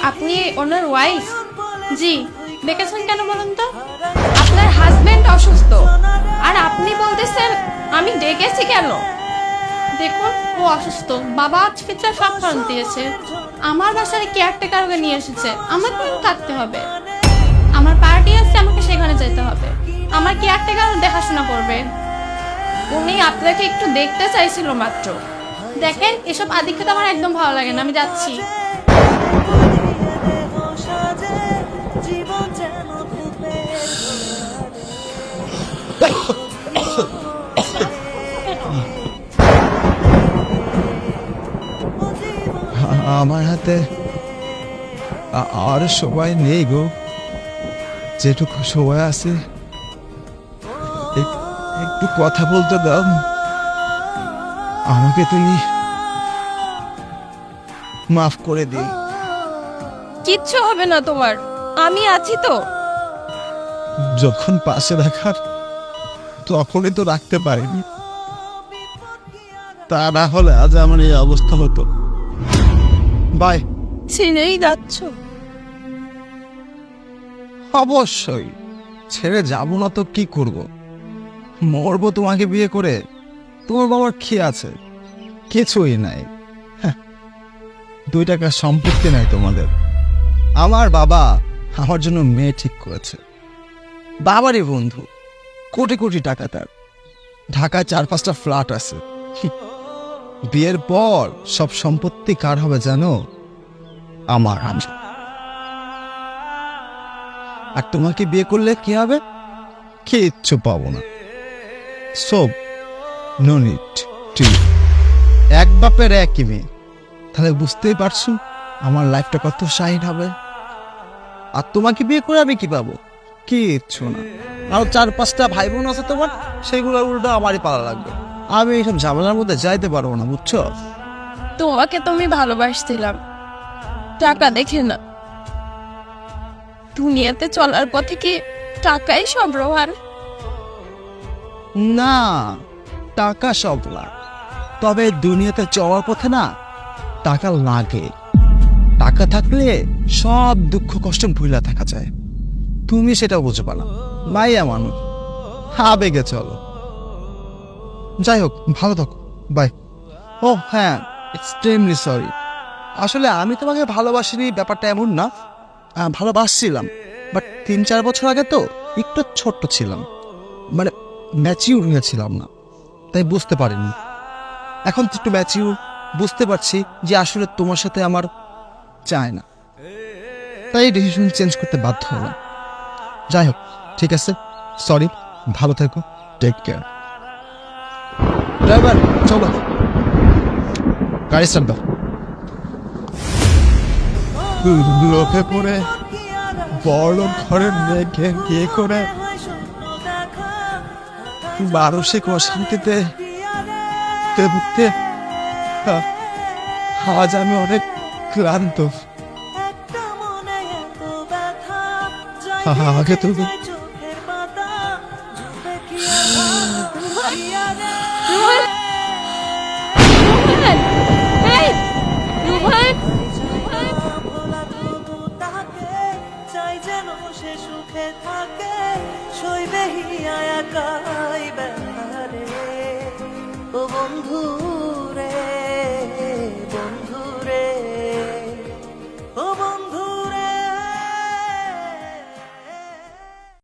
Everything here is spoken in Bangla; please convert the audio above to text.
আপনি ওনার ওয়াইফ? জি। দেখেছেন কেন বলুন তো? আপনার হাজবেন্ড অসুস্থ আর আপনি বলতেছেন আমি ডেকেছি কেন? দেখুন ও অসুস্থ, বাবা চিকিৎসা সব খরচ দিয়েছে। আমার বাসায় কেয়ারটেকারকে নিয়ে এসেছে, আমার কেন থাকতে হবে? আমার পার্টি আছে, আমাকে সেখানে যেতে হবে। আমার কেয়ারটেকার দেখাশোনা করবে। উনি আপনাকে একটু দেখতে চাইছিল মাত্র। দেখেন এসব আদিক্ষেতা আমার একদম ভালো লাগে না, আমি যাচ্ছি। আমার হাতে আর সময় নেই গো। যেটুকু সময় আছে একটু কথা বলতে দাও। আমাকে তুমি মাফ করে দিই। কিচ্ছু হবে না তোমার, আমি আছি তো। যখন পাশে রাখার তখনই তো রাখতে পারিনি, তা না হলে আজ আমার এই অবস্থা হতো। বাই। ছেড়েই যাচ্ছ? অবশ্যই ছেড়ে যাবো না তো কি করব? মরবো তোমাকে বিয়ে করে? তোমার বাবার কি আছে? কিছুই নাই। 2 টাকা সম্পত্তি নাই তোমাদের। আমার বাবা আমার জন্য মেয়ে ঠিক করেছে। বাবারই বন্ধু, কোটি কোটি টাকা তার। ঢাকায় 4-5টা ফ্ল্যাট আছে। বিয়ের পর সব সম্পত্তি কার হবে জানো? আমার। আর তোমাকে বিয়ে করলে কি হবে? কিচ্ছু পাবো না। সব নো নিড টু। এক বাপের একই মেয়ে, তাহলে বুঝতেই পারছো আমার লাইফটা কত শাইন হবে। আর তোমাকে বিয়ে করে আমি কি পাবো? কিচ্ছু না। আর 4-5টা ভাই বোন আছে তোমার, সেগুলো উল্টো আমারই পালা লাগবে। আমি এইসব ঝামেলার মধ্যে যাইতে পারবো না, বুঝছো? তোমাকে তুমি ভালোবাসছিলাম, টাকা দেখে না। দুনিয়াতে চলার পথে কি টাকাই সব রোহার? না, টাকা সব না, তবে দুনিয়াতে চলার পথে না টাকা লাগে। টাকা থাকলে সব দুঃখ কষ্ট ভুলা থাকা যায়। তুমি সেটা বুঝবা না, মাইয়া মানুষ, আবেগে চলো। যাই হোক, ভালো থাকো, বাই। ও হ্যাঁ, এক্সট্রিমলি সরি। আসলে আমি তোমাকে ভালোবাসিনি ব্যাপারটা এমন না, ভালোবাসছিলাম, বাট 3-4 বছর আগে তো একটু ছোট্ট ছিলাম, মানে ম্যাচিউর হয়েছিলাম না, তাই বুঝতে পারিনি। এখন তো একটু ম্যাচিউর, বুঝতে পারছি যে আসলে তোমার সাথে আমার চায় না, তাই ডিসিশন চেঞ্জ করতে বাধ্য হলাম। যাই হোক, ঠিক আছে, সরি, ভালো থেকো, টেক কেয়ার। ড্রাইভার চলো, গাড়ি স্টার্ট দাও। লোকে পড়ে বড় ঘরের মেয়েকে বিয়ে করে মানসিক অশান্তিতে ভুগতে আজ আমি অনেক ক্লান্ত। আগে তুমি রোহান,